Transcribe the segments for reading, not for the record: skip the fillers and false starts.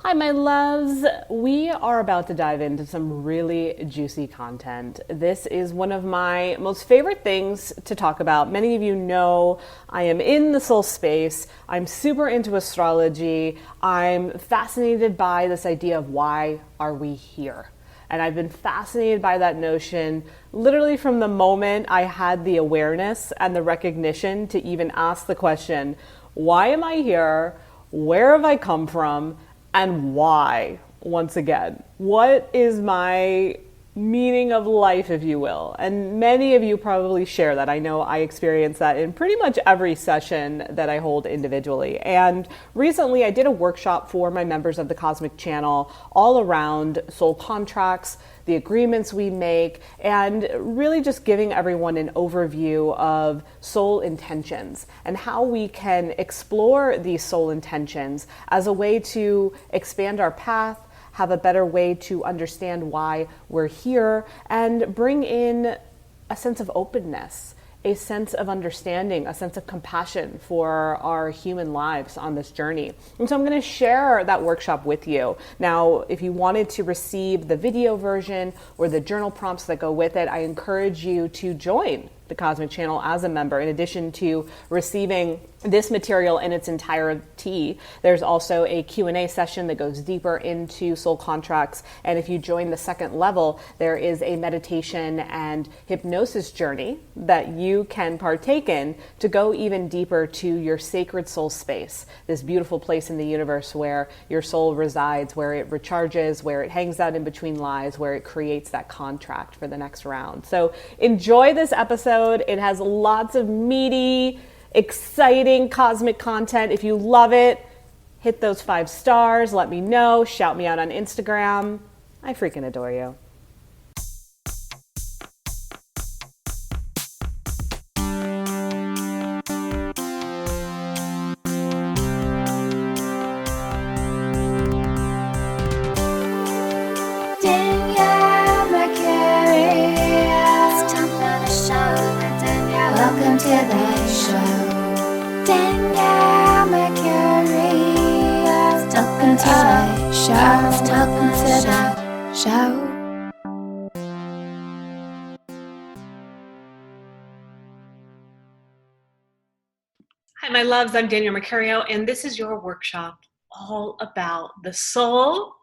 Hi, my loves. We are about to dive into some really juicy content. This is one of my most favorite things to talk about. Many of you know I am in the soul space. I'm super into astrology. I'm fascinated by this idea of why are we here? And I've been fascinated by that notion literally from the moment I had the awareness and the recognition to even ask the question, why am I here? Where have I come from? And why, once again? What is my meaning of life, if you will? And many of you probably share that. I know I experience that in pretty much every session that I hold individually. And recently I did a workshop for my members of the Cosmic Channel all around soul contracts, the agreements we make, and really just giving everyone an overview of soul intentions and how we can explore these soul intentions as a way to expand our path, have a better way to understand why we're here, and bring in a sense of openness, a sense of understanding, a sense of compassion for our human lives on this journey. And so I'm going to share that workshop with you. Now, if you wanted to receive the video version or the journal prompts that go with it, I encourage you to join the Cosmic Channel as a member. In addition to receiving this material in its entirety, there's also a Q&A session that goes deeper into soul contracts. And if you join the second level, there is a meditation and hypnosis journey that you can partake in to go even deeper to your sacred soul space, this beautiful place in the universe where your soul resides, where it recharges, where it hangs out in between lives, where it creates that contract for the next round. So enjoy this episode. It has lots of meaty, exciting cosmic content. If you love it, hit those 5 stars. Let me know. Shout me out on Instagram. I freaking adore you. Danielle Mercury. It's time for the show. Danielle, welcome to the show. Danielle Mercury. Welcome to the show. Welcome to the show. Hi, my loves. I'm Danielle Mercurio, and this is your workshop all about the soul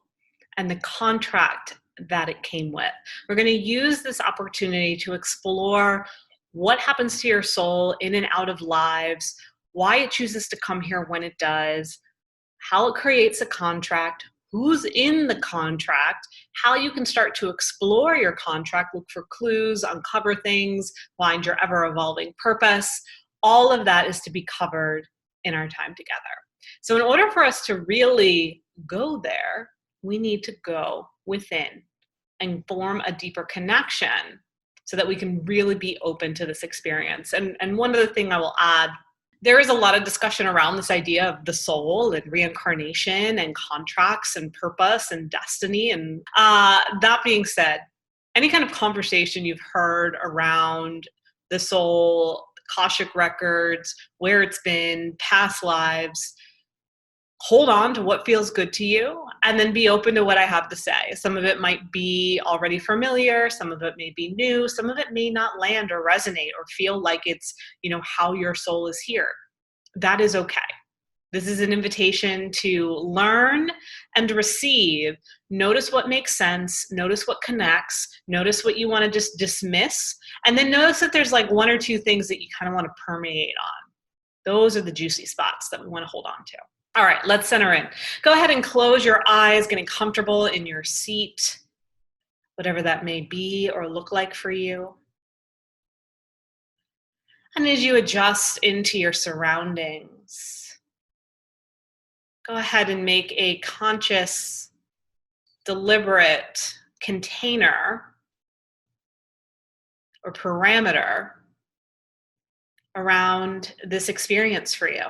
and the contract that it came with. We're going to use this opportunity to explore what happens to your soul in and out of lives, why it chooses to come here when it does, how it creates a contract, who's in the contract, how you can start to explore your contract, look for clues, uncover things, find your ever-evolving purpose. All of that is to be covered in our time together. So in order for us to really go there, we need to go within and form a deeper connection so that we can really be open to this experience. And one other thing I will add, there is a lot of discussion around this idea of the soul and reincarnation and contracts and purpose and destiny. And that being said, any kind of conversation you've heard around the soul, Akashic records, where it's been, past lives, hold on to what feels good to you and then be open to what I have to say. Some of it might be already familiar, some of it may be new, some of it may not land or resonate or feel like it's, how your soul is here. That is okay. This is an invitation to learn and receive. Notice what makes sense, notice what connects, notice what you want to just dismiss, and then notice that there's like 1 or 2 things that you kind of want to permeate on. Those are the juicy spots that we want to hold on to. All right, let's center in. Go ahead and close your eyes, getting comfortable in your seat, whatever that may be or look like for you. And as you adjust into your surroundings, go ahead and make a conscious, deliberate container or parameter around this experience for you.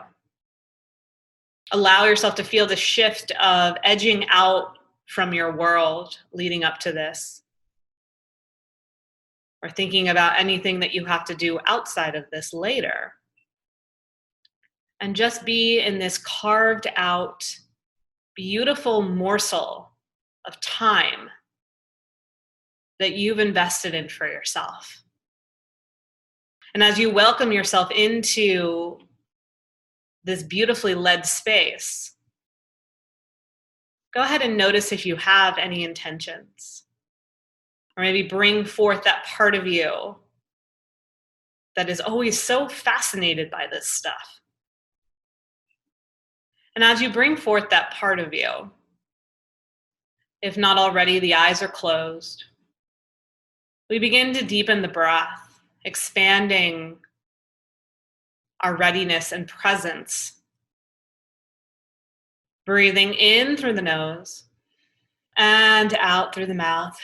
Allow yourself to feel the shift of edging out from your world leading up to this, or thinking about anything that you have to do outside of this later. And just be in this carved out beautiful morsel of time that you've invested in for yourself. And as you welcome yourself into this beautifully led space, go ahead and notice if you have any intentions. Or maybe bring forth that part of you that is always so fascinated by this stuff. And as you bring forth that part of you, if not already, the eyes are closed. We begin to deepen the breath, expanding our readiness and presence. Breathing in through the nose and out through the mouth.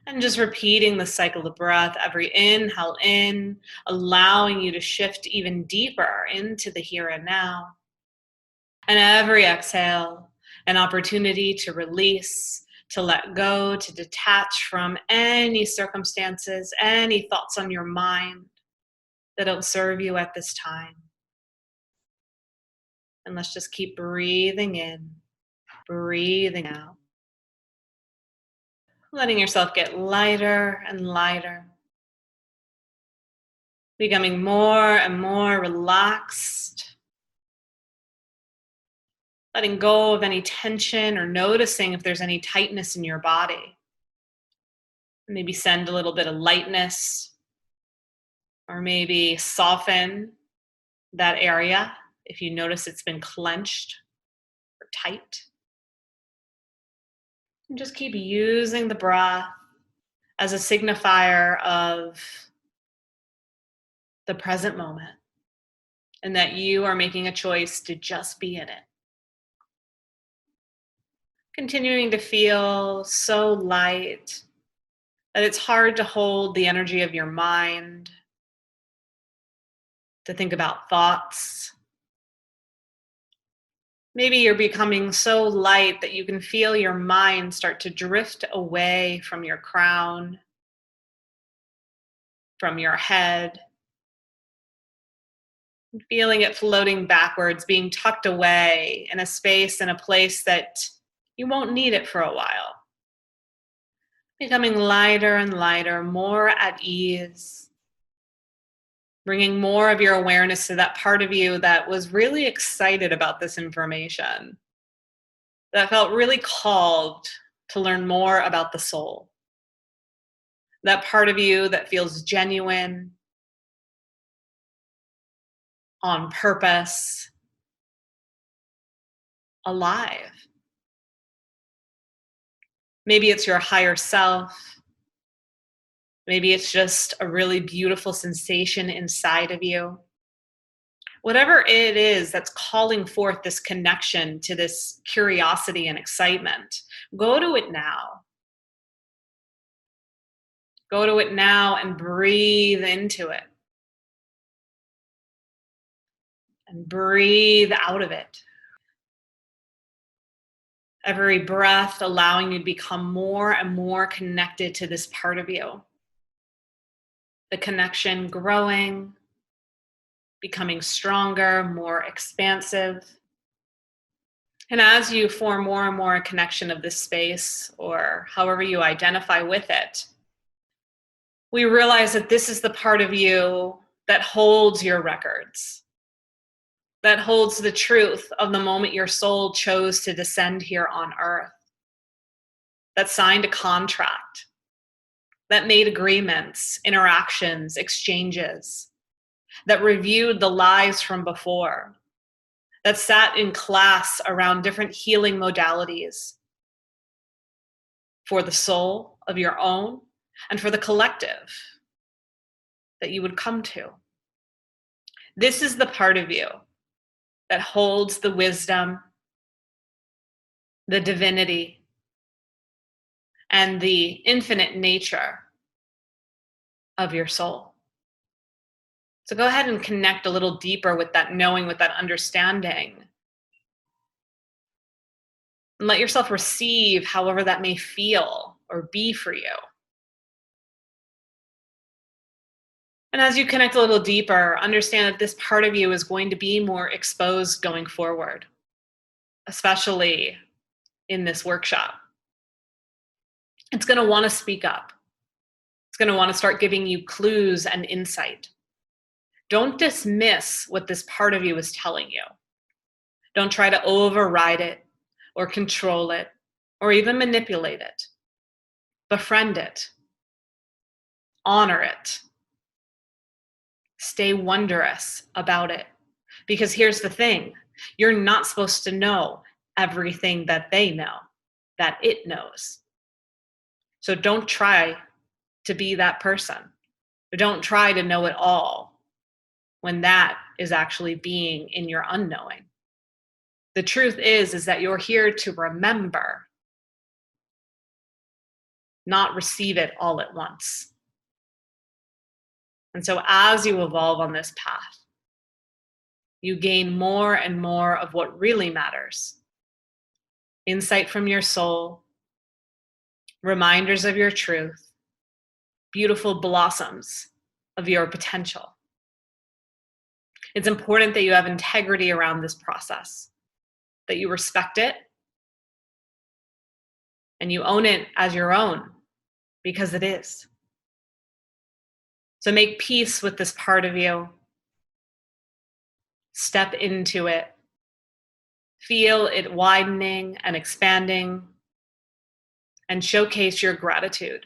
And just repeating the cycle of breath, every inhale in, allowing you to shift even deeper into the here and now. And every exhale, an opportunity to release, to let go, to detach from any circumstances, any thoughts on your mind that don't serve you at this time. And let's just keep breathing in, breathing out. Letting yourself get lighter and lighter. Becoming more and more relaxed. Letting go of any tension or noticing if there's any tightness in your body. Maybe send a little bit of lightness, or maybe soften that area if you notice it's been clenched or tight. And just keep using the breath as a signifier of the present moment, and that you are making a choice to just be in it. Continuing to feel so light that it's hard to hold the energy of your mind, to think about thoughts. Maybe you're becoming so light that you can feel your mind start to drift away from your crown, from your head, feeling it floating backwards, being tucked away in a space and a place that you won't need it for a while. Becoming lighter and lighter, more at ease, bringing more of your awareness to that part of you that was really excited about this information, that felt really called to learn more about the soul. That part of you that feels genuine, on purpose, alive. Maybe it's your higher self. Maybe it's just a really beautiful sensation inside of you. Whatever it is that's calling forth this connection to this curiosity and excitement, go to it now. Go to it now and breathe into it. And breathe out of it. Every breath allowing you to become more and more connected to this part of you. The connection growing, becoming stronger, more expansive. And as you form more and more a connection of this space, or however you identify with it, we realize that this is the part of you that holds your records, that holds the truth of the moment your soul chose to descend here on earth, that signed a contract, that made agreements, interactions, exchanges, that reviewed the lives from before, that sat in class around different healing modalities for the soul of your own and for the collective that you would come to. This is the part of you that holds the wisdom, the divinity, and the infinite nature of your soul. So go ahead and connect a little deeper with that knowing, with that understanding. And let yourself receive however that may feel or be for you. And as you connect a little deeper, understand that this part of you is going to be more exposed going forward, especially in this workshop. It's going to want to speak up. It's going to want to start giving you clues and insight. Don't dismiss what this part of you is telling you. Don't try to override it or control it or even manipulate it. Befriend it. Honor it. Stay wondrous about it. Because here's the thing, you're not supposed to know everything that they know, that it knows. So don't try to be that person. Don't try to know it all when that is actually being in your unknowing. The truth is that you're here to remember, not receive it all at once. And so as you evolve on this path, you gain more and more of what really matters. Insight from your soul, reminders of your truth, beautiful blossoms of your potential. It's important that you have integrity around this process, that you respect it, and you own it as your own, because it is. So make peace with this part of you. Step into it. Feel it widening and expanding, and showcase your gratitude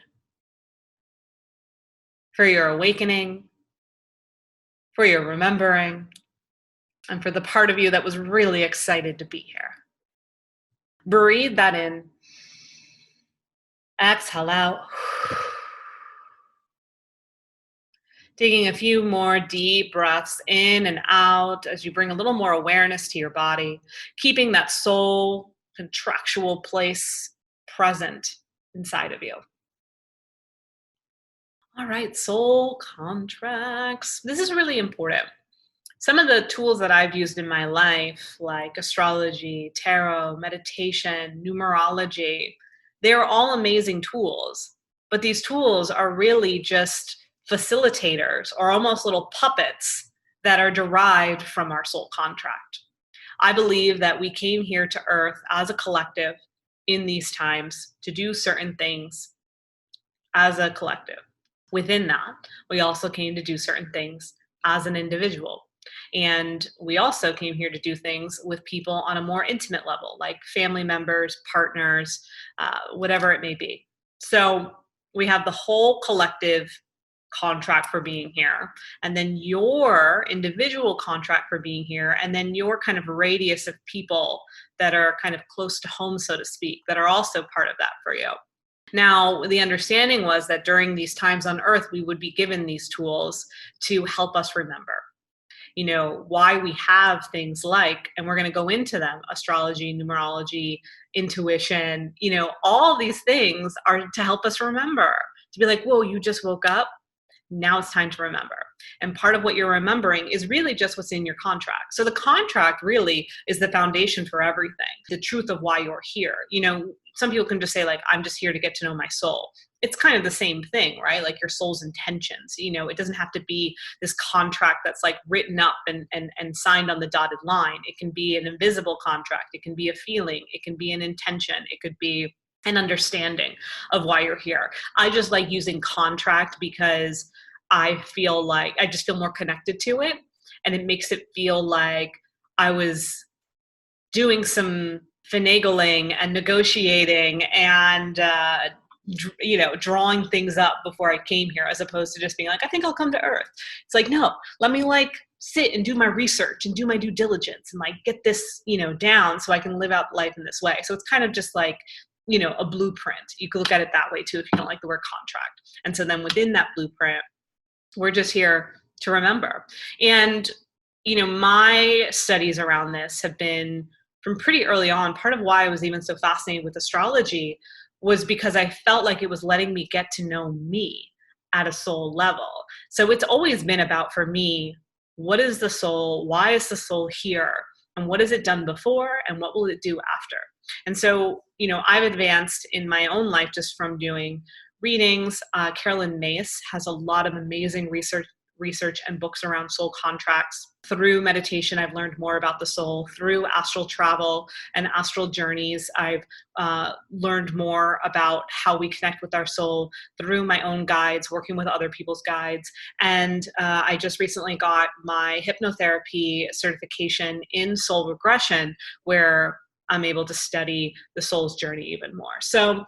for your awakening, for your remembering, and for the part of you that was really excited to be here. Breathe that in. Exhale out. Taking a few more deep breaths in and out as you bring a little more awareness to your body, keeping that soul contractual place present inside of you. All right, soul contracts. This is really important. Some of the tools that I've used in my life, like astrology, tarot, meditation, numerology, they're all amazing tools. But these tools are really just facilitators or almost little puppets that are derived from our soul contract. I believe that we came here to Earth as a collective in these times to do certain things as a collective. Within that, we also came to do certain things as an individual. And we also came here to do things with people on a more intimate level, like family members, partners, whatever it may be. So we have the whole collective contract for being here, and then your individual contract for being here, and then your kind of radius of people that are kind of close to home, so to speak, that are also part of that for you. Now, the understanding was that during these times on Earth, we would be given these tools to help us remember, you know, why we have things like, and we're going to go into them, astrology, numerology, intuition, you know, all these things are to help us remember, to be like, whoa, you just woke up. Now it's time to remember. And part of what you're remembering is really just what's in your contract. So the contract really is the foundation for everything, the truth of why you're here. You know, some people can just say, like, I'm just here to get to know my soul. It's kind of the same thing, right? Like your soul's intentions. You know, it doesn't have to be this contract that's like written up and signed on the dotted line. It can be an invisible contract. It can be a feeling. It can be an intention. It could be an understanding of why you're here. I just like using contract because I feel like I just feel more connected to it, and it makes it feel like I was doing some finagling and negotiating and you know, drawing things up before I came here, as opposed to just being like, I think I'll come to Earth. It's like, no, let me like sit and do my research and do my due diligence and like get this, you know, down so I can live out life in this way. So it's kind of just like, you know, a blueprint. You could look at it that way too if you don't like the word contract. And so then within that blueprint, we're just here to remember. And, you know, my studies around this have been from pretty early on. Part of why I was even so fascinated with astrology was because I felt like it was letting me get to know me at a soul level. So it's always been about, for me, what is the soul? Why is the soul here? And what has it done before? And what will it do after? And so, you know, I've advanced in my own life just from doing readings. Carolyn Myss has a lot of amazing research and books around soul contracts. Through meditation, I've learned more about the soul. Through astral travel and astral journeys, I've learned more about how we connect with our soul through my own guides, working with other people's guides. And I just recently got my hypnotherapy certification in soul regression, where I'm able to study the soul's journey even more. So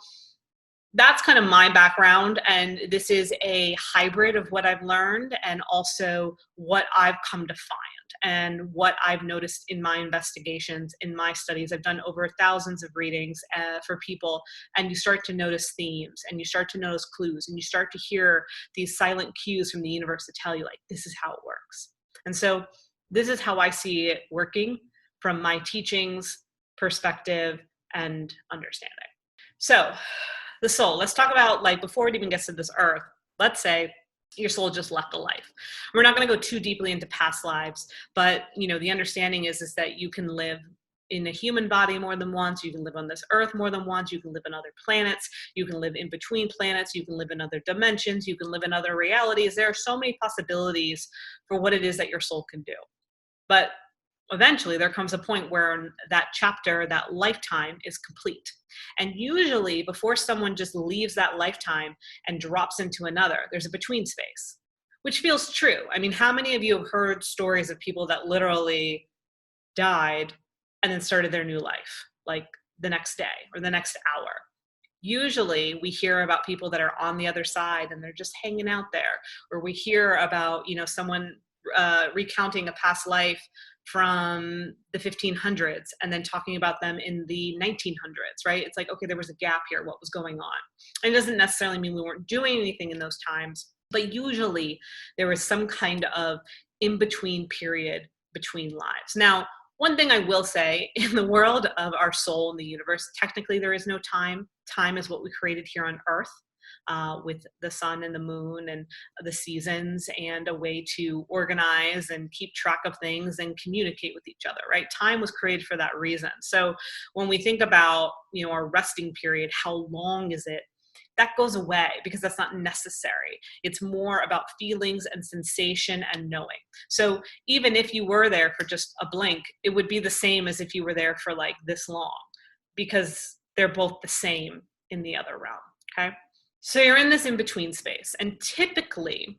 that's kind of my background, and this is a hybrid of what I've learned and also what I've come to find and what I've noticed in my investigations, in my studies. I've done over thousands of readings for people, and you start to notice themes, and you start to notice clues, and you start to hear these silent cues from the universe to tell you, like, this is how it works. And so this is how I see it working from my teachings, perspective, and understanding. So the soul, let's talk about, like, before it even gets to this earth, let's say your soul just left a life. We're not going to go too deeply into past lives, but the understanding is that you can live in a human body more than once. You can live on this earth more than once. You can live on other planets. You can live in between planets. You can live in other dimensions. You can live in other realities. There are so many possibilities for what it is that your soul can do. But eventually there comes a point where that chapter, that lifetime, is complete. And usually before someone just leaves that lifetime and drops into another, there's a between space, which feels true. I mean, how many of you have heard stories of people that literally died and then started their new life, like the next day or the next hour? Usually we hear about people that are on the other side and they're just hanging out there, or we hear about, someone recounting a past life from the 1500s and then talking about them in the 1900s, right? It's like, okay, there was a gap here. What was going on? And it doesn't necessarily mean we weren't doing anything in those times, but usually there was some kind of in-between period between lives. Now, one thing I will say, in the world of our soul and the universe, technically there is no time. Time is what we created here on Earth. With the sun and the moon and the seasons, and a way to organize and keep track of things and communicate with each other, right? Time was created for that reason. So when we think about, our resting period, how long is it? That goes away because that's not necessary. It's more about feelings and sensation and knowing. So even if you were there for just a blink, it would be the same as if you were there for like this long, because they're both the same in the other realm, okay? So you're in this in-between space, and typically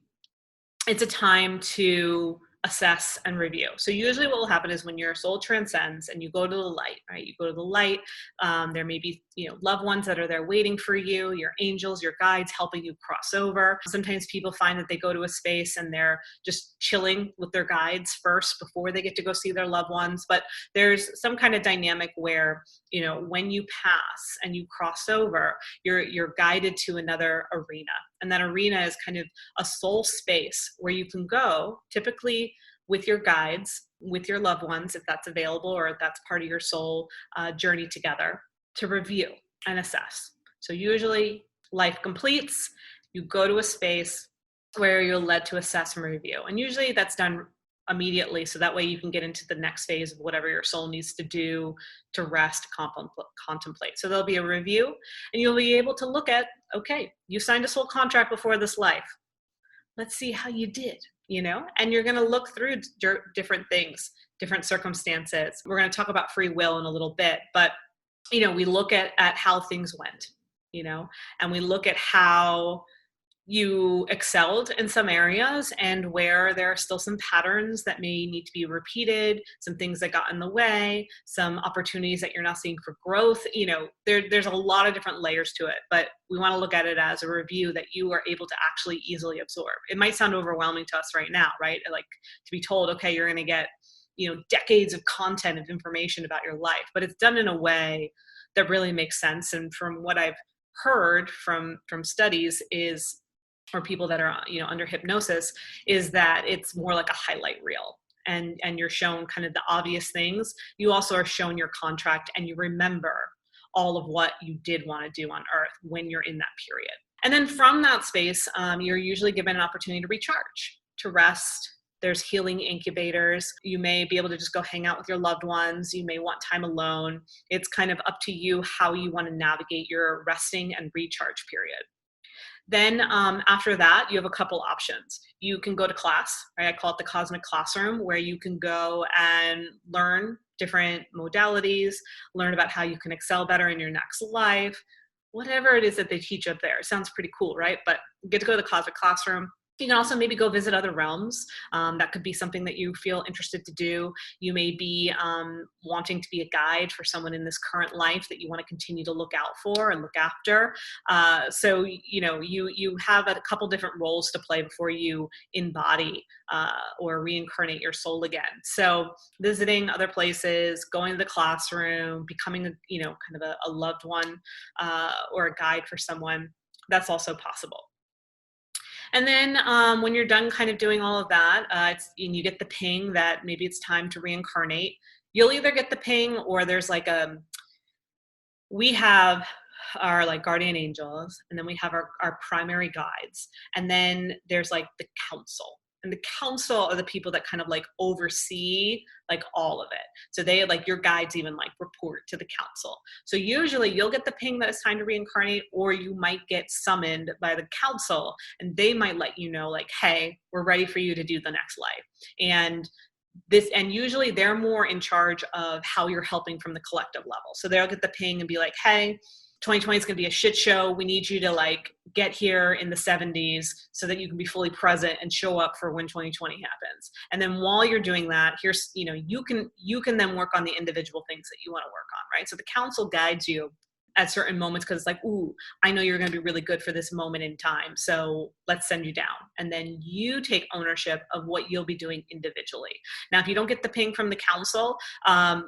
it's a time to assess and review. So usually what will happen is when your soul transcends and you go to the light, right? You go to the light, there may be, loved ones that are there waiting for you, your angels, your guides helping you cross over. Sometimes people find that they go to a space and they're just chilling with their guides first before they get to go see their loved ones. But there's some kind of dynamic where, when you pass and you cross over, you're guided to another arena. And that arena is kind of a soul space where you can go, typically with your guides, with your loved ones, if that's available, or if that's part of your soul journey together, to review and assess. So usually life completes, you go to a space where you're led to assess and review. And usually that's done immediately, so that way you can get into the next phase of whatever your soul needs to do to rest, contemplate. So there'll be a review, and you'll be able to look at, okay, you signed a soul contract before this life. Let's see how you did, and you're going to look through different things, different circumstances. We're going to talk about free will in a little bit, but we look at how things went, and we look at how you excelled in some areas and where there are still some patterns that may need to be repeated, some things that got in the way, some opportunities that you're now seeing for growth. There's a lot of different layers to it, but we want to look at it as a review that you are able to actually easily absorb. It might sound overwhelming to us right now, right? Like to be told, okay, you're going to get, decades of content of information about your life, but it's done in a way that really makes sense. And from what I've heard from studies is, or people that are, under hypnosis, is that it's more like a highlight reel, and you're shown kind of the obvious things. You also are shown your contract, and you remember all of what you did want to do on Earth when you're in that period. And then from that space, you're usually given an opportunity to recharge, to rest. There's healing incubators. You may be able to just go hang out with your loved ones. You may want time alone. It's kind of up to you how you want to navigate your resting and recharge period. Then after that, you have a couple options. You can go to class, right? I call it the cosmic classroom, where you can go and learn different modalities, learn about how you can excel better in your next life, whatever it is that they teach up there. It sounds pretty cool, right? But you get to go to the cosmic classroom. You can also maybe go visit other realms. That could be something that you feel interested to do. You may be wanting to be a guide for someone in this current life that you want to continue to look out for and look after. So you have a couple different roles to play before you embody or reincarnate your soul again. So visiting other places, going to the classroom, becoming kind of a loved one or a guide for someone, that's also possible. And then when you're done kind of doing all of that, and you get the ping that maybe it's time to reincarnate. You'll either get the ping, or there's like we have our like guardian angels, and then we have our primary guides. And then there's like the council. And the council are the people that kind of like oversee like all of it. So they like your guides even like report to the council. So usually you'll get the ping that it's time to reincarnate, or you might get summoned by the council, and they might let you know like, hey, we're ready for you to do the next life. And usually they're more in charge of how you're helping from the collective level. So they'll get the ping and be like, hey, 2020 is going to be a shit show. We need you to like get here in the 70s so that you can be fully present and show up for when 2020 happens. And then while you're doing that, here's, you can then work on the individual things that you want to work on, right? So the council guides you at certain moments, because it's like, ooh, I know you're going to be really good for this moment in time, so let's send you down. And then you take ownership of what you'll be doing individually. Now, if you don't get the ping from the council,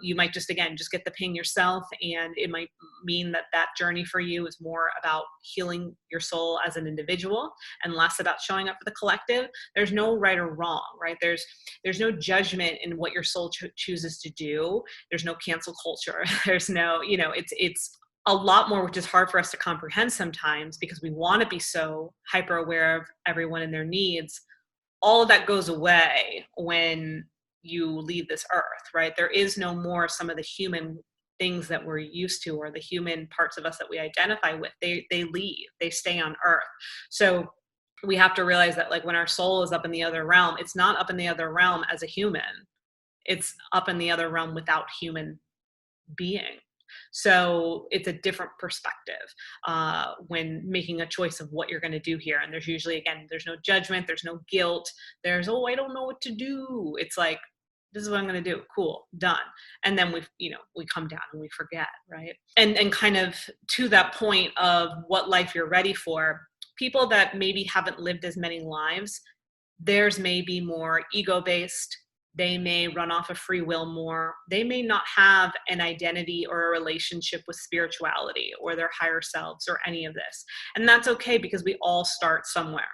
you might just get the ping yourself, and it might mean that journey for you is more about healing your soul as an individual and less about showing up for the collective. There's no right or wrong, right? There's no judgment in what your soul chooses to do. There's no cancel culture. There's no, it's a lot more, which is hard for us to comprehend sometimes because we want to be so hyper aware of everyone and their needs. All of that goes away when you leave this earth, right? There is no more some of the human things that we're used to, or the human parts of us that we identify with. They leave, they stay on earth. So we have to realize that like when our soul is up in the other realm, it's not up in the other realm as a human. It's up in the other realm without human being. So it's a different perspective when making a choice of what you're going to do here. And there's usually, again, there's no judgment, there's no guilt, there's, oh, I don't know what to do. It's like, this is what I'm going to do. Cool, done. And then we come down and we forget, right? And kind of to that point of what life you're ready for, people that maybe haven't lived as many lives, theirs may be more ego-based. They may run off of free will more. They may not have an identity or a relationship with spirituality or their higher selves or any of this. And that's okay, because we all start somewhere.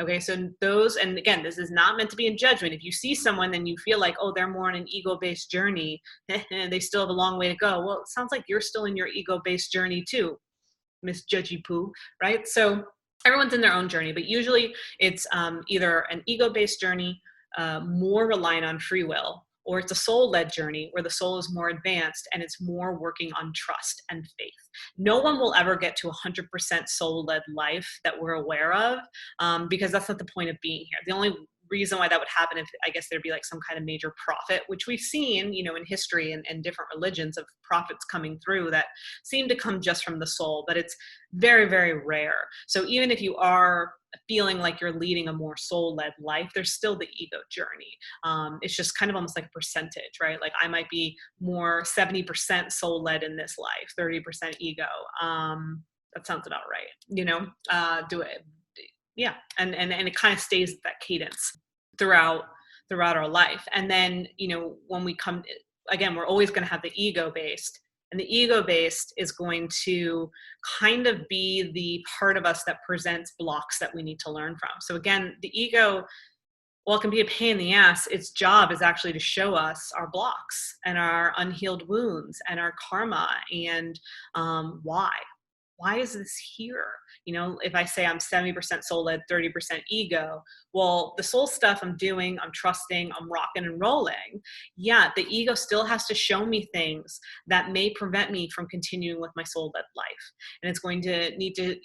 Okay, so those, and again, this is not meant to be a judgment. If you see someone and you feel like, oh, they're more on an ego-based journey, they still have a long way to go. Well, it sounds like you're still in your ego-based journey too, Miss Judgy Poo, right? So everyone's in their own journey, but usually it's either an ego-based journey, more reliant on free will, or it's a soul-led journey where the soul is more advanced and it's more working on trust and faith. No one will ever get to 100% soul-led life that we're aware of, because that's not the point of being here. The only reason why that would happen, if I guess there'd be like some kind of major prophet, which we've seen, in history and different religions, of prophets coming through that seem to come just from the soul, but it's very, very rare. So even if you are feeling like you're leading a more soul-led life, there's still the ego journey. It's just kind of almost like a percentage, right? Like I might be more 70% soul-led in this life, 30% ego. That sounds about right. Do it. Yeah. And it kind of stays at that cadence throughout our life. And then, when we come, again, we're always going to have the ego-based. And the ego-based is going to kind of be the part of us that presents blocks that we need to learn from. So again, the ego, while it can be a pain in the ass, its job is actually to show us our blocks and our unhealed wounds and our karma and why. why is this here? If I say I'm 70% soul led, 30% ego, well, the soul stuff I'm doing, I'm trusting, I'm rocking and rolling. Yeah, the ego still has to show me things that may prevent me from continuing with my soul led life. And it's going to need to,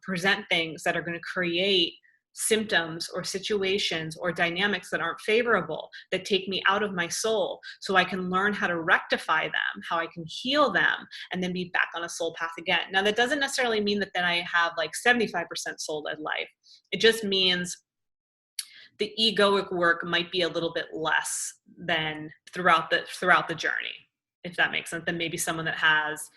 present things that are going to create symptoms or situations or dynamics that aren't favorable, that take me out of my soul, so I can learn how to rectify them, how I can heal them, and then be back on a soul path again. Now, that doesn't necessarily mean that then I have like 75% soul led life. It just means the egoic work might be a little bit less than throughout the journey, if that makes sense, than maybe someone that has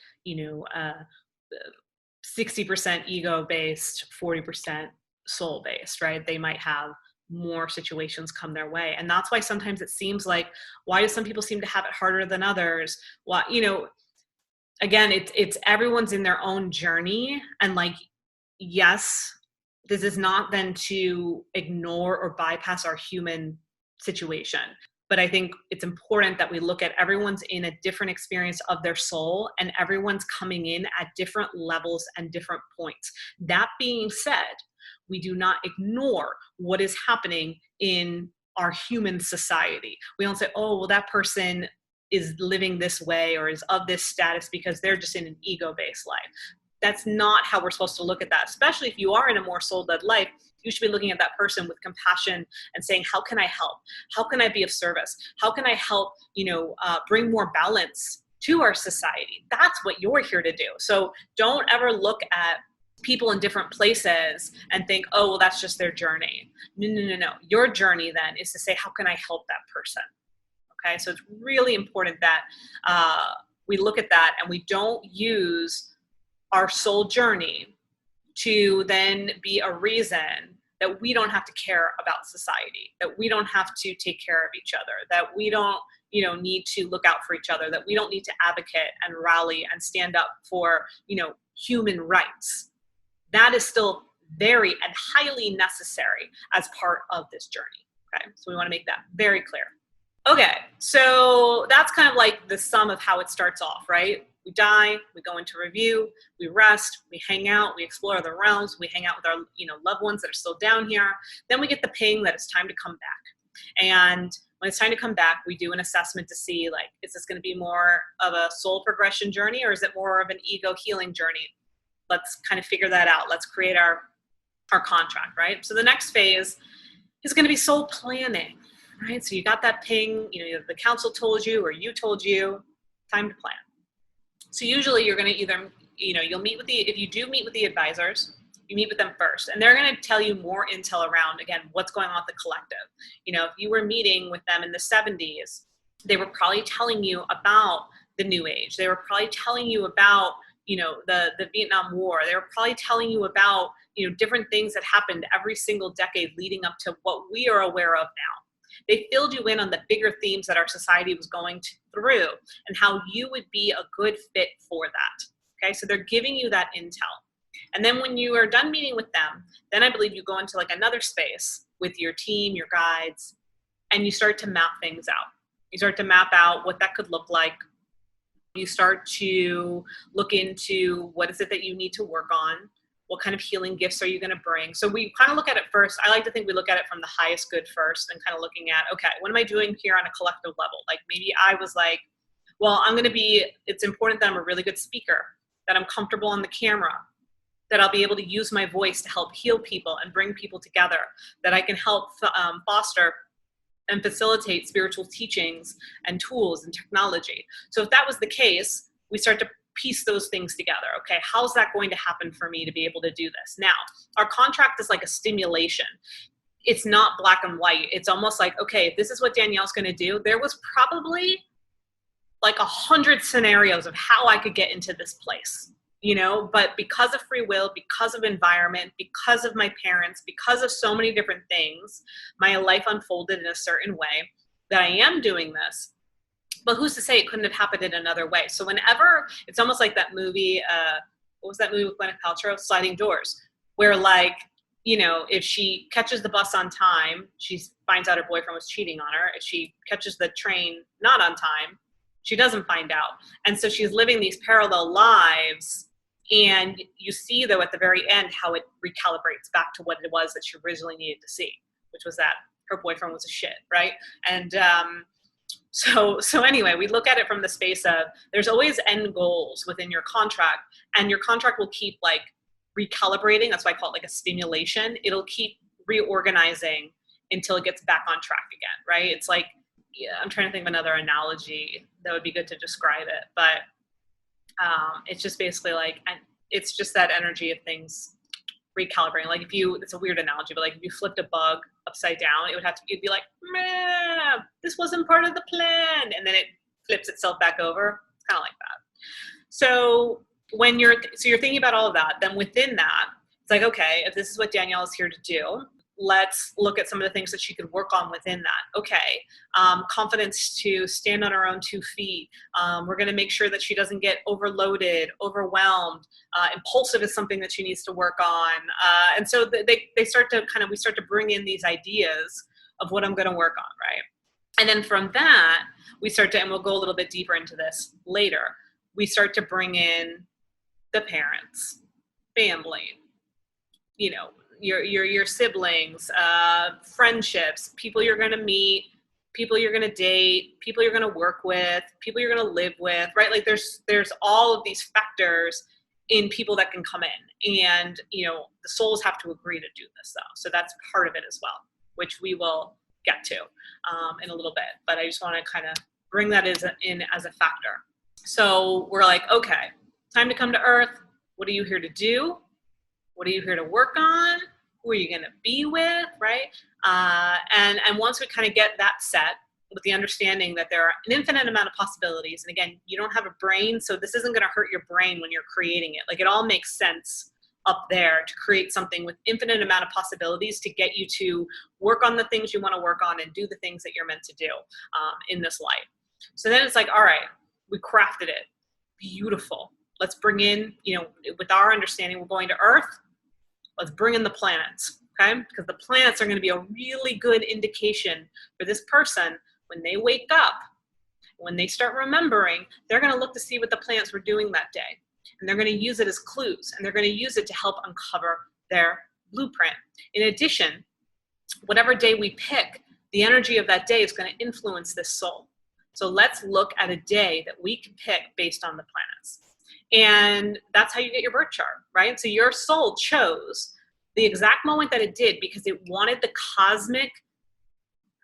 60% ego based, 40% soul based, right? They might have more situations come their way. And that's why sometimes it seems like, why do some people seem to have it harder than others? Why, again, it's everyone's in their own journey. And like, yes, this is not then to ignore or bypass our human situation. But I think it's important that we look at everyone's in a different experience of their soul, and everyone's coming in at different levels and different points. That being said, we do not ignore what is happening in our human society. We don't say, oh, well, that person is living this way or is of this status because they're just in an ego-based life. That's not how we're supposed to look at that, especially if you are in a more soul-led life. You should be looking at that person with compassion and saying, how can I help? How can I be of service? How can I help, bring more balance to our society? That's what you're here to do. So don't ever look at people in different places and think, oh, well, that's just their journey. No. Your journey then is to say, how can I help that person? Okay, so it's really important that we look at that and we don't use our soul journey to then be a reason that we don't have to care about society, that we don't have to take care of each other, that we don't, need to look out for each other, that we don't need to advocate and rally and stand up for, human rights. That is still very and highly necessary as part of this journey. Okay, so we want to make that very clear. Okay, so that's kind of like the sum of how it starts off, right? We die, we go into review, we rest, we hang out, we explore other realms, we hang out with our loved ones that are still down here. Then we get the ping that it's time to come back. And when it's time to come back, we do an assessment to see, like, is this going to be more of a soul progression journey or is it more of an ego healing journey? Let's kind of figure that out. Let's create our contract, right? So the next phase is going to be soul planning, right? So you got that ping, the council told you or you told you, time to plan. So usually you're going to either, you'll meet with if you do meet with the advisors, you meet with them first, and they're going to tell you more intel around, again, what's going on with the collective. If you were meeting with them in the 70s, they were probably telling you about the New Age. They were probably telling you about, the Vietnam War. They were probably telling you about, different things that happened every single decade leading up to what we are aware of now. They filled you in on the bigger themes that our society was going through and how you would be a good fit for that. Okay, so they're giving you that intel. And then when you are done meeting with them, then I believe you go into like another space with your team, your guides, and you start to map things out. You start to map out what that could look like. You start to look into what is it that you need to work on. What kind of healing gifts are you going to bring? So we kind of look at it first. I like to think we look at it from the highest good first and kind of looking at, okay, what am I doing here on a collective level? Like maybe I was like, well, it's important that I'm a really good speaker, that I'm comfortable on the camera, that I'll be able to use my voice to help heal people and bring people together, that I can help foster and facilitate spiritual teachings and tools and technology. So if that was the case, we start to piece those things together. Okay, how's that going to happen for me to be able to do this? Now, our contract is like a stimulation. It's not black and white. It's almost like, okay, if this is what Danielle's going to do, there was probably like 100 scenarios of how I could get into this place, but because of free will, because of environment, because of my parents, because of so many different things, my life unfolded in a certain way that I am doing this. But who's to say it couldn't have happened in another way? So whenever, it's almost like that movie, what was that movie with Gwyneth Paltrow? Sliding Doors, where like, if she catches the bus on time, she finds out her boyfriend was cheating on her. If she catches the train not on time, she doesn't find out. And so she's living these parallel lives And you see, though, at the very end, how it recalibrates back to what it was that she originally needed to see, which was that her boyfriend was a shit, right? And so anyway, we look at it from the space of there's always end goals within your contract, and your contract will keep like recalibrating. That's why I call it like a stimulation. It'll keep reorganizing until it gets back on track again, right? It's like, yeah, I'm trying to think of another analogy that would be good to describe it, but it's just basically like, and it's just that energy of things recalibrating. Like it's a weird analogy, but like if you flipped a bug upside down, it'd be like, man, this wasn't part of the plan. And then it flips itself back over. It's kind of like that. So you're thinking about all of that, then within that, it's like, okay, if this is what Danielle is here to do, let's look at some of the things that she could work on within that. Okay, confidence to stand on her own 2 feet. We're going to make sure that she doesn't get overloaded, overwhelmed. Impulsive is something that she needs to work on. And so we start to bring in these ideas of what I'm going to work on, right? And then from that, and we'll go a little bit deeper into this later, we start to bring in the parents, family, your siblings, friendships, people you're going to meet, people you're going to date, people you're going to work with, people you're going to live with, right? Like there's all of these factors in people that can come in, and the souls have to agree to do this though. So that's part of it as well, which we will get to in a little bit. But I just want to kind of bring that in as a factor. So we're like, okay, time to come to Earth. What are you here to do? What are you here to work on? Who are you going to be with, right? And once we kind of get that set with the understanding that there are an infinite amount of possibilities, and again, you don't have a brain, so this isn't going to hurt your brain when you're creating it. Like it all makes sense up there to create something with infinite amount of possibilities to get you to work on the things you want to work on and do the things that you're meant to do in this life. So then it's like, all right, we crafted it. Beautiful. Let's bring in, with our understanding, we're going to Earth. Let's bring in the planets, okay? Because the planets are going to be a really good indication for this person when they wake up, when they start remembering, they're going to look to see what the planets were doing that day. And they're going to use it as clues, and they're going to use it to help uncover their blueprint. In addition, whatever day we pick, the energy of that day is going to influence this soul. So let's look at a day that we can pick based on the planets. And that's how you get your birth chart, right? So your soul chose the exact moment that it did because it wanted the cosmic,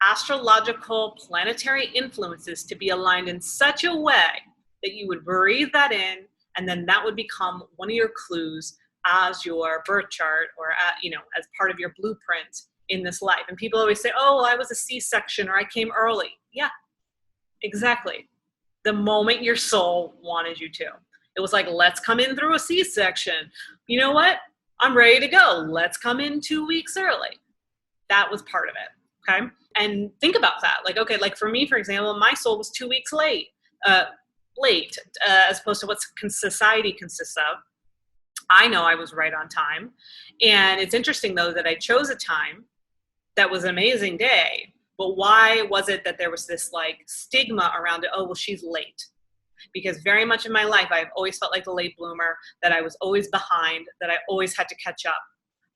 astrological, planetary influences to be aligned in such a way that you would breathe that in, and then that would become one of your clues as your birth chart or, as part of your blueprint in this life. And people always say, oh, I was a C-section or I came early. Yeah, exactly. The moment your soul wanted you to. It was like, let's come in through a C-section. You know what? I'm ready to go. Let's come in 2 weeks early. That was part of it, okay? And think about that. Like, okay, like for me, for example, my soul was 2 weeks late, as opposed to what society consists of. I know I was right on time. And it's interesting, though, that I chose a time that was an amazing day. But why was it that there was this like stigma around it? Oh, well, she's late. Because very much in my life, I've always felt like the late bloomer, that I was always behind, that I always had to catch up.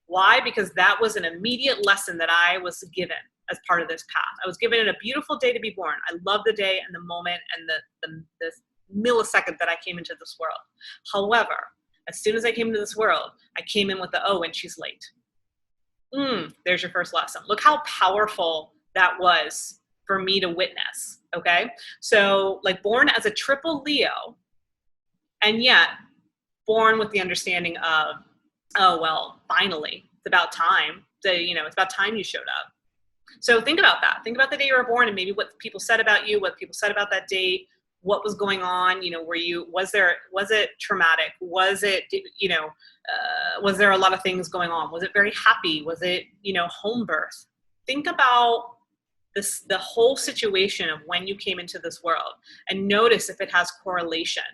Why? Because that was an immediate lesson that I was given as part of this path. I was given a beautiful day to be born. I love the day and the moment and the millisecond that I came into this world. However, as soon as I came into this world, I came in with the, oh, and she's late. There's your first lesson. Look how powerful that was for me to witness. Okay. So like born as a triple Leo, and yet born with the understanding of, oh, well, finally it's about time it's about time you showed up. So think about that. Think about the day you were born and maybe what people said about you, what people said about that date, what was going on, was it traumatic? Was it, was there a lot of things going on? Was it very happy? Was it, home birth? Think about the whole situation of when you came into this world and notice if it has correlation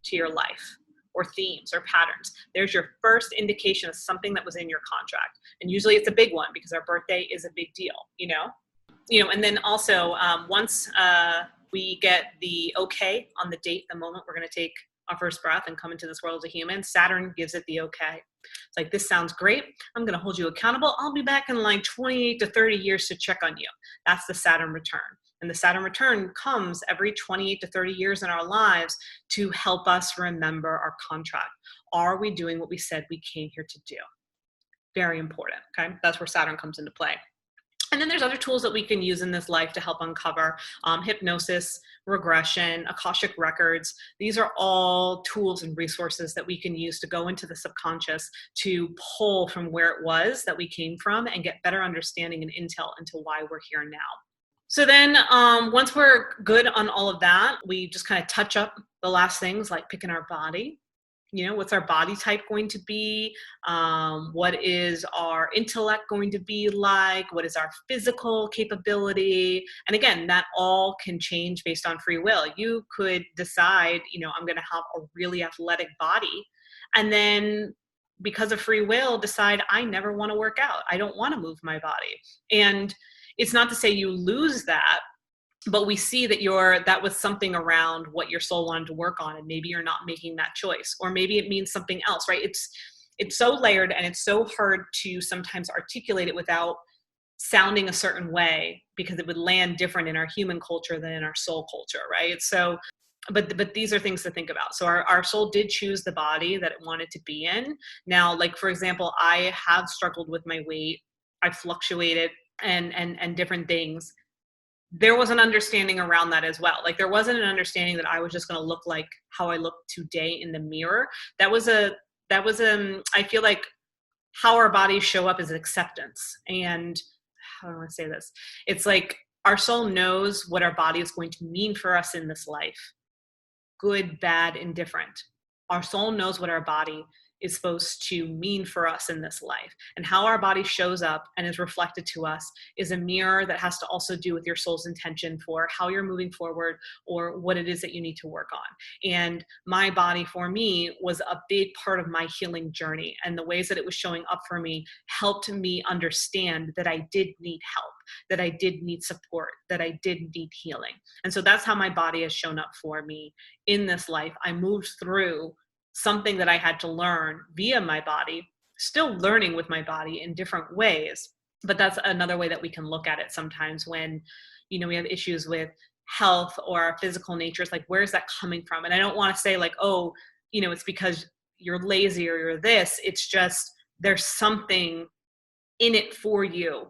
to your life or themes or patterns. There's your first indication of something that was in your contract. And usually it's a big one because our birthday is a big deal, and then also once we get the okay on the date, the moment we're going to take our first breath and come into this world as a human, Saturn gives it the okay. It's like, this sounds great. I'm going to hold you accountable. I'll be back in like 28 to 30 years to check on you. That's the Saturn return. And the Saturn return comes every 28 to 30 years in our lives to help us remember our contract. Are we doing what we said we came here to do? Very important, okay? That's where Saturn comes into play. And then there's other tools that we can use in this life to help uncover hypnosis, regression, Akashic records. These are all tools and resources that we can use to go into the subconscious to pull from where it was that we came from and get better understanding and intel into why we're here now. So then once we're good on all of that, we just kind of touch up the last things like picking our body. You know, what's our body type going to be? What is our intellect going to be like? What is our physical capability? And again, that all can change based on free will. You could decide, you know, I'm going to have a really athletic body. And then because of free will, decide I never want to work out. I don't want to move my body. And it's not to say you lose that, but we see that that was something around what your soul wanted to work on, and maybe you're not making that choice, or maybe it means something else, right? It's so layered, and it's so hard to sometimes articulate it without sounding a certain way, because it would land different in our human culture than in our soul culture, right? So, but these are things to think about. So our soul did choose the body that it wanted to be in. Now, like for example, I have struggled with my weight. I've fluctuated and different things. There was an understanding around that as well. Like there wasn't an understanding that I was just going to look like how I look today in the mirror. That was I feel like how our bodies show up is acceptance. And how do I want to say this? It's like our soul knows what our body is going to mean for us in this life. Good, bad, indifferent. Our soul knows what our body is supposed to mean for us in this life. And how our body shows up and is reflected to us is a mirror that has to also do with your soul's intention for how you're moving forward or what it is that you need to work on. And my body for me was a big part of my healing journey. And the ways that it was showing up for me helped me understand that I did need help, that I did need support, that I did need healing. And so that's how my body has shown up for me in this life. I moved through something that I had to learn via my body, still learning with my body in different ways. But that's another way that we can look at it sometimes when, you know, we have issues with health or our physical nature. It's like, where's that coming from? And I don't want to say like, oh, you know, it's because you're lazy or you're this. It's just, there's something in it for you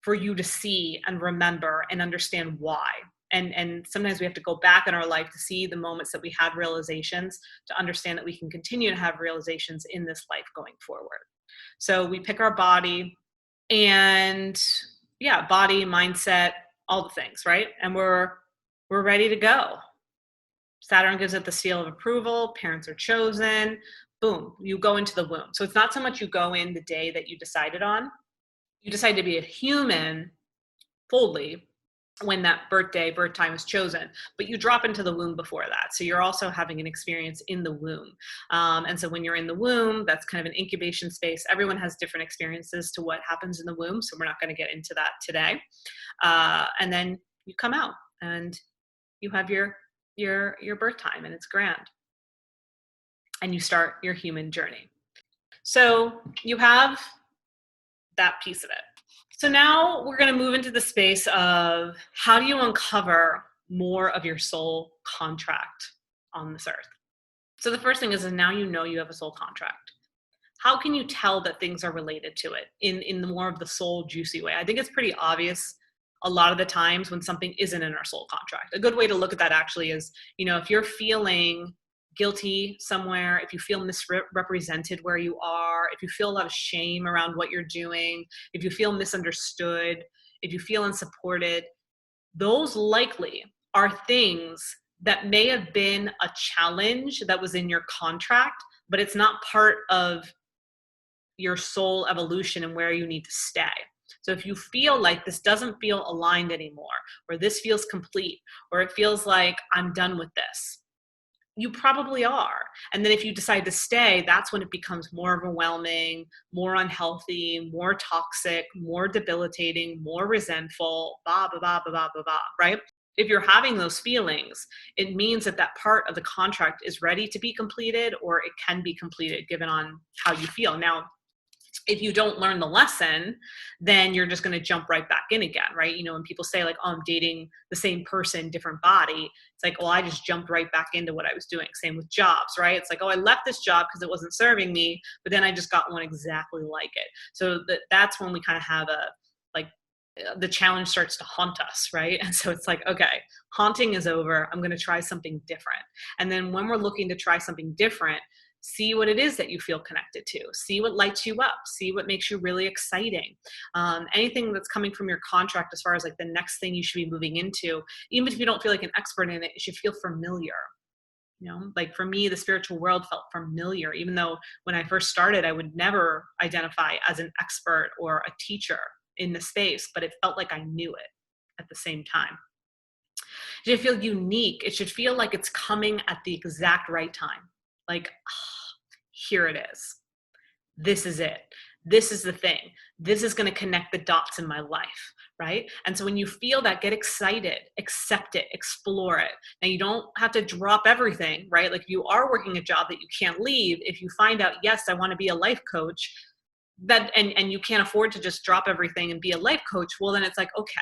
to see and remember and understand why. And sometimes we have to go back in our life to see the moments that we had realizations, to understand that we can continue to have realizations in this life going forward. So we pick our body, and yeah, body, mindset, all the things, right? And we're ready to go. Saturn gives it the seal of approval. Parents are chosen. Boom, you go into the womb. So it's not so much you go in the day that you decided on. You decide to be a human fully when that birth time is chosen, but you drop into the womb before that. So you're also having an experience in the womb. And so when you're in the womb, that's kind of an incubation space. Everyone has different experiences to what happens in the womb. So we're not going to get into that today. And then you come out and you have your birth time, and it's grand. And you start your human journey. So you have that piece of it. So now we're going to move into the space of how do you uncover more of your soul contract on this earth? So the first thing is now you know you have a soul contract. How can you tell that things are related to it in the more of the soul juicy way? I think it's pretty obvious a lot of the times when something isn't in our soul contract. A good way to look at that actually is, you know, if you're feeling guilty somewhere, if you feel misrepresented where you are, if you feel a lot of shame around what you're doing, if you feel misunderstood, if you feel unsupported, those likely are things that may have been a challenge that was in your contract, but it's not part of your soul evolution and where you need to stay. So if you feel like this doesn't feel aligned anymore, or this feels complete, or it feels like I'm done with this, you probably are. And then if you decide to stay, that's when it becomes more overwhelming, more unhealthy, more toxic, more debilitating, more resentful, right? if you're having those feelings, it means that that part of the contract is ready to be completed, or it can be completed given on how you feel. Now, if you don't learn the lesson, then you're just going to jump right back in again, right? You know, when people say like, oh, I'm dating the same person, different body, it's like, well, I just jumped right back into what I was doing. Same with jobs, right? It's like, oh, I left this job because it wasn't serving me, but then I just got one exactly like it. So that's when we kind of have the challenge starts to haunt us, right? And so it's like, okay, haunting is over. I'm going to try something different. And then when we're looking to try something different, see what it is that you feel connected to. See what lights you up. See what makes you really exciting. Anything that's coming from your contract as far as like the next thing you should be moving into, even if you don't feel like an expert in it, it should feel familiar. You know, like for me, the spiritual world felt familiar, even though when I first started, I would never identify as an expert or a teacher in the space, but it felt like I knew it at the same time. It should feel unique. It should feel like it's coming at the exact right time. Like, here it is. This is it. This is the thing. This is going to connect the dots in my life, right? And so when you feel that, get excited, accept it, explore it. Now, you don't have to drop everything, right? Like if you are working a job that you can't leave, if you find out, yes, I want to be a life coach, that and you can't afford to just drop everything and be a life coach, well, then it's like, okay,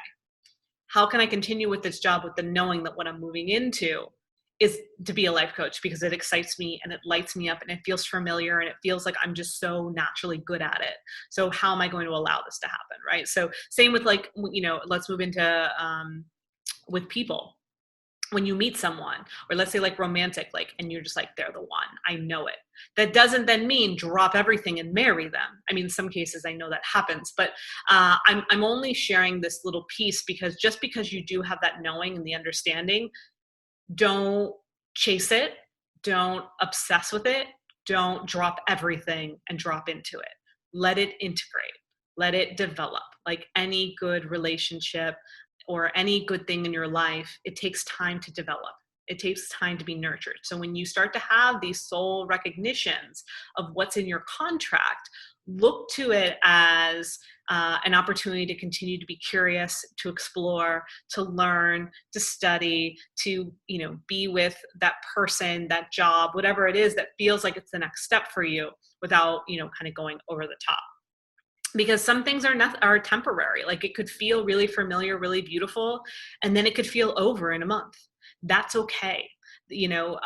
how can I continue with this job with the knowing that what I'm moving into is to be a life coach, because it excites me and it lights me up and it feels familiar and it feels like I'm just so naturally good at it. So how am I going to allow this to happen, right? So same with like, you know, let's move into with people. When you meet someone, or let's say like romantic, like, and you're just like, they're the one, I know it. That doesn't then mean drop everything and marry them. I mean, in some cases I know that happens, but I'm only sharing this little piece because just because you do have that knowing and the understanding, don't chase it, don't obsess with it, don't drop everything and drop into it. Let it integrate, let it develop. Like any good relationship or any good thing in your life, it takes time to develop. It takes time to be nurtured. So when you start to have these soul recognitions of what's in your contract, look to it as an opportunity to continue to be curious, to explore, to learn, to study, to, you know, be with that person, that job, whatever it is that feels like it's the next step for you without, you know, kind of going over the top. Because some things are temporary. Like it could feel really familiar, really beautiful, and then it could feel over in a month. That's okay. You know,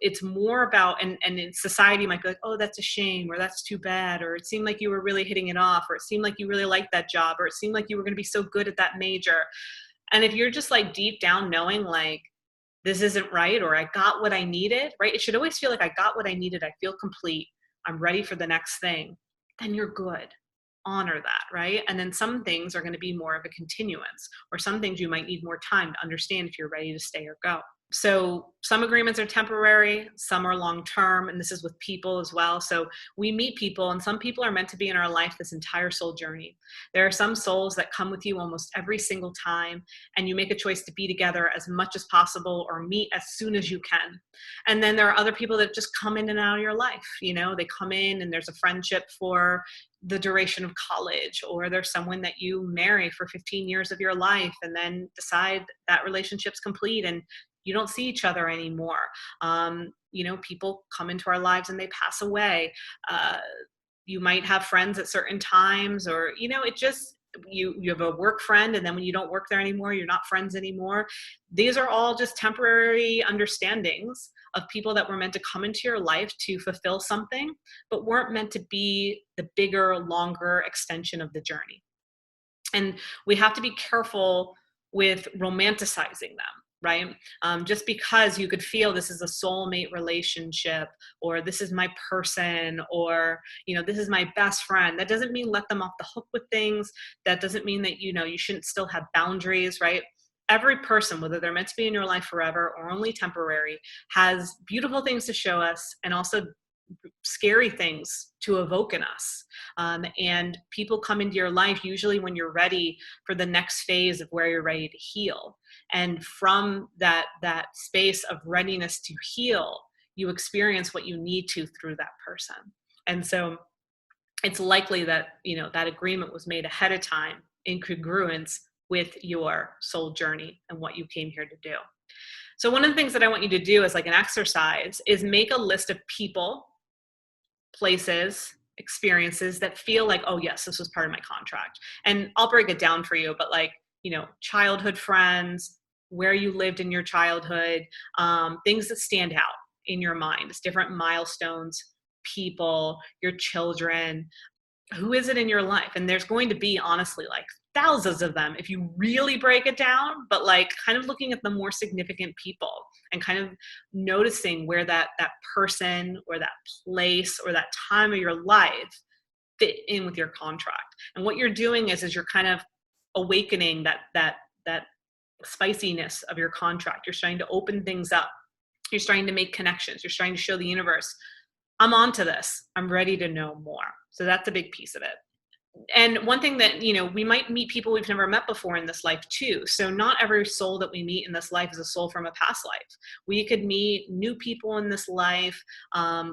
it's more about, and in society might be like, oh, that's a shame, or that's too bad, or it seemed like you were really hitting it off, or it seemed like you really liked that job, or it seemed like you were going to be so good at that major. And if you're just like deep down knowing like, this isn't right, or I got what I needed, right? It should always feel like I got what I needed. I feel complete. I'm ready for the next thing. Then you're good. Honor that, right? And then some things are going to be more of a continuance, or some things you might need more time to understand if you're ready to stay or go. So some agreements are temporary, some are long-term, and this is with people as well. So we meet people, and some people are meant to be in our life this entire soul journey. There are some souls that come with you almost every single time, and you make a choice to be together as much as possible or meet as soon as you can. And then there are other people that just come in and out of your life. You know, they come in and there's a friendship for the duration of college, or there's someone that you marry for 15 years of your life and then decide that relationship's complete and you don't see each other anymore. You know, people come into our lives and they pass away. You might have friends at certain times, or, you know, it just, you have a work friend, and then when you don't work there anymore, you're not friends anymore. These are all just temporary understandings of people that were meant to come into your life to fulfill something, but weren't meant to be the bigger, longer extension of the journey. And we have to be careful with romanticizing them, right? Just because you could feel this is a soulmate relationship, or this is my person, or, you know, this is my best friend, that doesn't mean let them off the hook with things. That doesn't mean that, you know, you shouldn't still have boundaries, right? Every person, whether they're meant to be in your life forever or only temporary, has beautiful things to show us and also scary things to evoke in us. And people come into your life usually when you're ready for the next phase of where you're ready to heal. And from that space of readiness to heal, you experience what you need to through that person. And so it's likely that, you know, that agreement was made ahead of time in congruence with your soul journey and what you came here to do. So one of the things that I want you to do as like an exercise is make a list of people, places, experiences that feel like, oh yes, this was part of my contract. And I'll break it down for you, but like, childhood friends, where you lived in your childhood, things that stand out in your mind, it's different milestones, people, your children, who is it in your life? And there's going to be, honestly, like thousands of them if you really break it down, but like kind of looking at the more significant people and kind of noticing where that person or that place or that time of your life fit in with your contract. And what you're doing is you're kind of awakening that spiciness of your contract. You're starting to open things up. You're starting to make connections. You're starting to show the universe, I'm onto this. I'm ready to know more. So that's a big piece of it. And one thing that, we might meet people we've never met before in this life too. So not every soul that we meet in this life is a soul from a past life. We could meet new people in this life.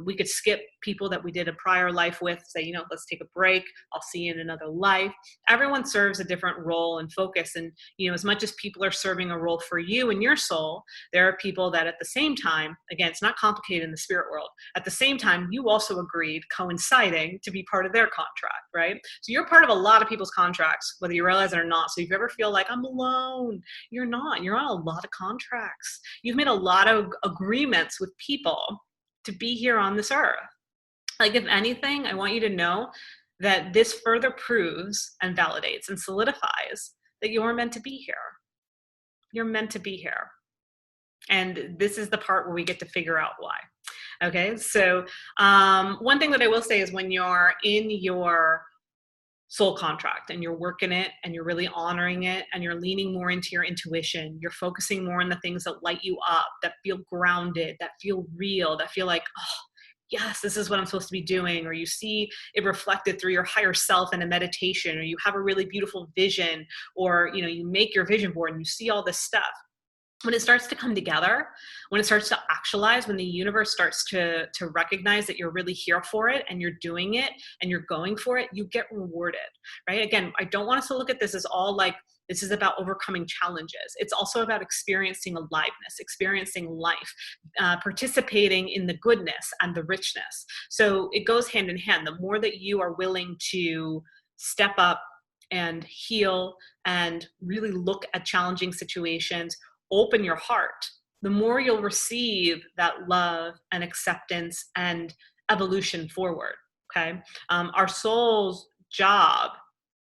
We could skip people that we did a prior life with, say, let's take a break. I'll see you in another life. Everyone serves a different role and focus. And, as much as people are serving a role for you and your soul, there are people that at the same time, again, it's not complicated in the spirit world. At the same time, you also agreed, coinciding, to be part of their contract, right? So you're part of a lot of people's contracts, whether you realize it or not. So if you ever feel like I'm alone, you're not. You're on a lot of contracts. You've made a lot of agreements with people to be here on this earth. Like, if anything, I want you to know that this further proves and validates and solidifies that you're meant to be here. You're meant to be here. And this is the part where we get to figure out why. Okay, so one thing that I will say is when you're in your soul contract and you're working it and you're really honoring it and you're leaning more into your intuition, you're focusing more on the things that light you up, that feel grounded, that feel real, that feel like, oh, yes, this is what I'm supposed to be doing, or you see it reflected through your higher self in a meditation, or you have a really beautiful vision, or you make your vision board and you see all this stuff. When it starts to come together, when it starts to actualize, when the universe starts to recognize that you're really here for it and you're doing it and you're going for it, you get rewarded, right? Again, I don't want us to look at this as all like, this is about overcoming challenges. It's also about experiencing aliveness, experiencing life, participating in the goodness and the richness. So it goes hand in hand. The more that you are willing to step up and heal and really look at challenging situations, open your heart, the more you'll receive that love and acceptance and evolution forward. Okay. Our soul's job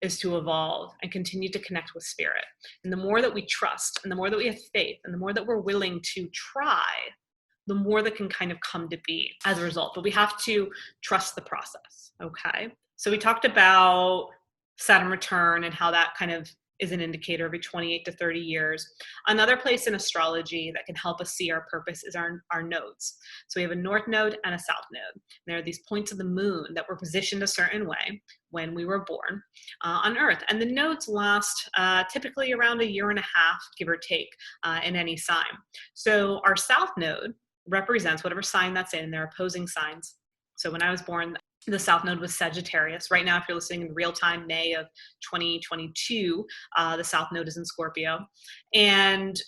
is to evolve and continue to connect with spirit. And the more that we trust and the more that we have faith and the more that we're willing to try, the more that can kind of come to be as a result. But we have to trust the process. Okay. So we talked about Saturn return and how that kind of is an indicator every 28 to 30 years. Another place in astrology that can help us see our purpose is our nodes. So we have a north node and a south node. And there are these points of the moon that were positioned a certain way when we were born on Earth. And the nodes last typically around a year and a half, give or take, in any sign. So our south node represents whatever sign that's in. They're opposing signs. So when I was born, the South Node was Sagittarius. Right now, if you're listening in real time, May of 2022, the South Node is in Scorpio. And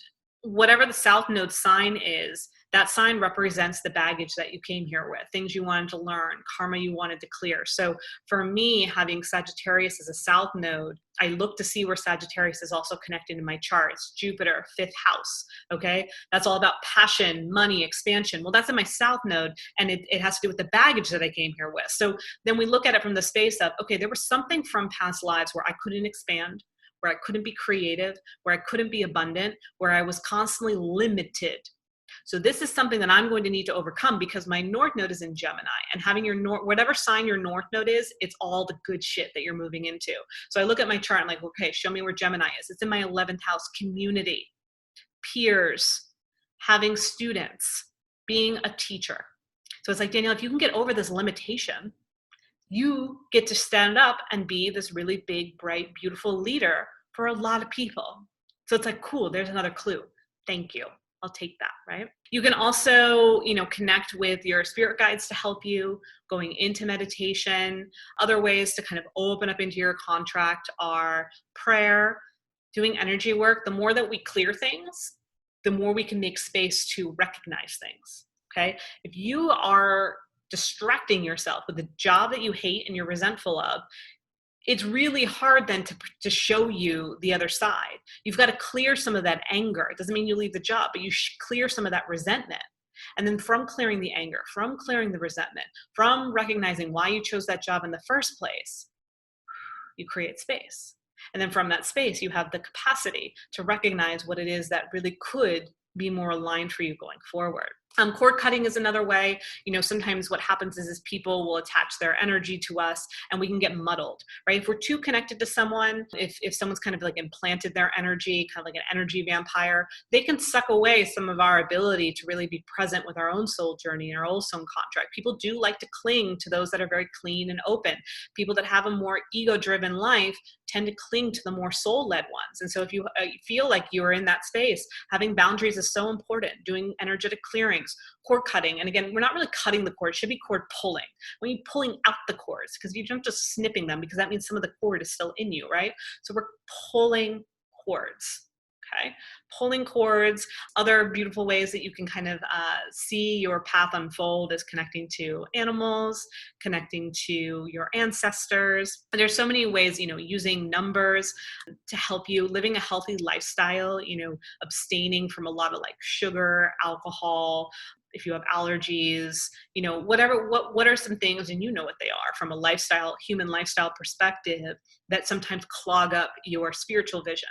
whatever the South Node sign is, that sign represents the baggage that you came here with, things you wanted to learn, karma you wanted to clear. So for me, having Sagittarius as a South Node, I look to see where Sagittarius is also connected in my charts. Jupiter, 5th house, okay? That's all about passion, money, expansion. Well, that's in my South Node, and it has to do with the baggage that I came here with. So then we look at it from the space of, okay, there was something from past lives where I couldn't expand, where I couldn't be creative, where I couldn't be abundant, where I was constantly limited. So this is something that I'm going to need to overcome because my North Node is in Gemini, and having your whatever sign your North Node is, it's all the good shit that you're moving into. So I look at my chart and I'm like, okay, show me where Gemini is. It's in my 11th house, community, peers, having students, being a teacher. So it's like, Danielle, if you can get over this limitation, you get to stand up and be this really big, bright, beautiful leader for a lot of people. So it's like, cool, there's another clue. Thank you. I'll take that, right? You can also, connect with your spirit guides to help you going into meditation. Other ways to kind of open up into your contract are prayer, doing energy work, the more that we clear things, the more we can make space to recognize things. Okay. If you are distracting yourself with a job that you hate and you're resentful of, it's really hard then to show you the other side. You've got to clear some of that anger. It doesn't mean you leave the job, but you clear some of that resentment. And then from clearing the anger, from clearing the resentment, from recognizing why you chose that job in the first place, you create space. And then from that space, you have the capacity to recognize what it is that really could be more aligned for you going forward. Cord cutting is another way. Sometimes what happens is people will attach their energy to us and we can get muddled, right? If we're too connected to someone, if someone's kind of like implanted their energy, kind of like an energy vampire, they can suck away some of our ability to really be present with our own soul journey and our own soul contract. People do like to cling to those that are very clean and open. People that have a more ego-driven life tend to cling to the more soul-led ones. And so if you feel like you're in that space, having boundaries is so important. Doing energetic clearings, cord cutting. And again, we're not really cutting the cord. It should be cord pulling. When you're pulling out the cords, because you don't just snipping them, because that means some of the cord is still in you, right? So we're pulling cords. Okay, pulling cords. Other beautiful ways that you can kind of see your path unfold is connecting to animals, connecting to your ancestors. And there's so many ways, using numbers to help you living a healthy lifestyle, abstaining from a lot of like sugar, alcohol. If you have allergies, whatever, what are some things, and what they are from a human lifestyle perspective, that sometimes clog up your spiritual vision,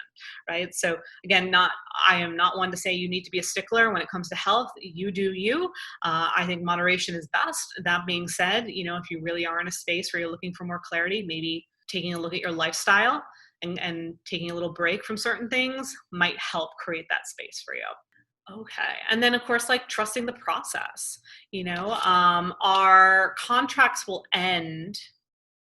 right? So again, I am not one to say you need to be a stickler when it comes to health. You do you. I think moderation is best. That being said, if you really are in a space where you're looking for more clarity, maybe taking a look at your lifestyle and taking a little break from certain things might help create that space for you. Okay. And then of course, like trusting the process, our contracts will end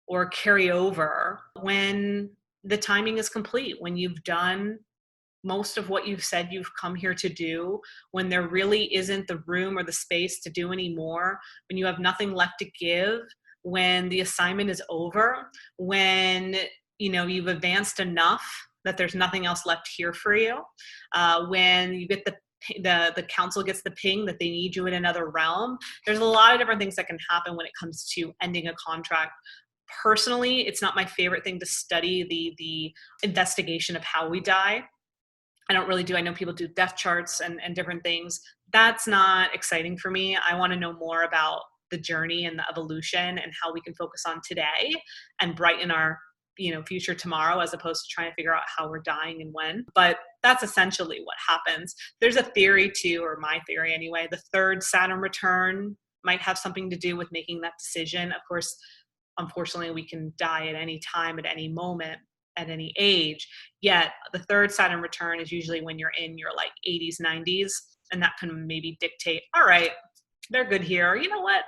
or carry over when the timing is complete, when you've done most of what you've said you've come here to do, when there really isn't the room or the space to do any more, when you have nothing left to give, when the assignment is over, when, you've advanced enough that there's nothing else left here for you, when you get the council gets the ping that they need you in another realm. There's a lot of different things that can happen when it comes to ending a contract. Personally, it's not my favorite thing to study the investigation of how we die. I don't really do. I know people do death charts and different things. That's not exciting for me. I want to know more about the journey and the evolution and how we can focus on today and brighten our future tomorrow, as opposed to trying to figure out how we're dying and when. But that's essentially what happens. There's a theory too, or my theory anyway, the third Saturn return might have something to do with making that decision. Of course, unfortunately, we can die at any time, at any moment, at any age. Yet the third Saturn return is usually when you're in your like 80s, 90s, and that can maybe dictate, all right, they're good here. You know what?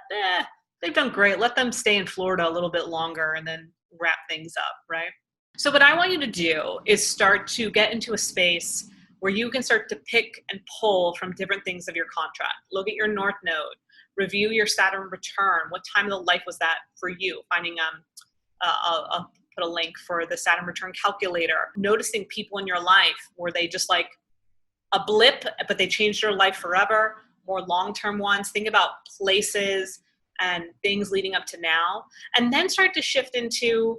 They've done great. Let them stay in Florida a little bit longer and then wrap things up, right? So what I want you to do is start to get into a space where you can start to pick and pull from different things of your contract. Look at your North Node, review your Saturn return. What time of the life was that for you? Finding, I'll put a link for the Saturn return calculator. Noticing people in your life, were they just like a blip, but they changed their life forever? More long-term ones. Think about places and things leading up to now, and then start to shift into,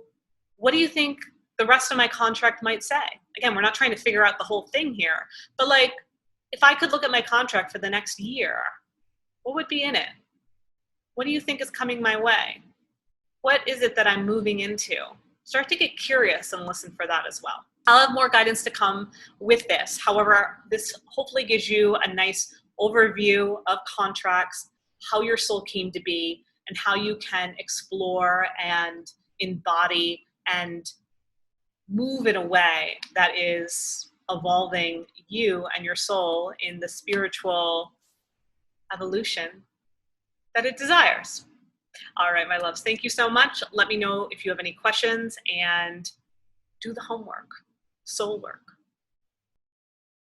what do you think the rest of my contract might say? Again, we're not trying to figure out the whole thing here, but like, if I could look at my contract for the next year, what would be in it? What do you think is coming my way? What is it that I'm moving into? Start to get curious and listen for that as well. I'll have more guidance to come with this. However, this hopefully gives you a nice overview of contracts, how your soul came to be, and how you can explore and embody and move in a way that is evolving you and your soul in the spiritual evolution that it desires. All right, my loves, thank you so much. Let me know if you have any questions, and do the homework, soul work.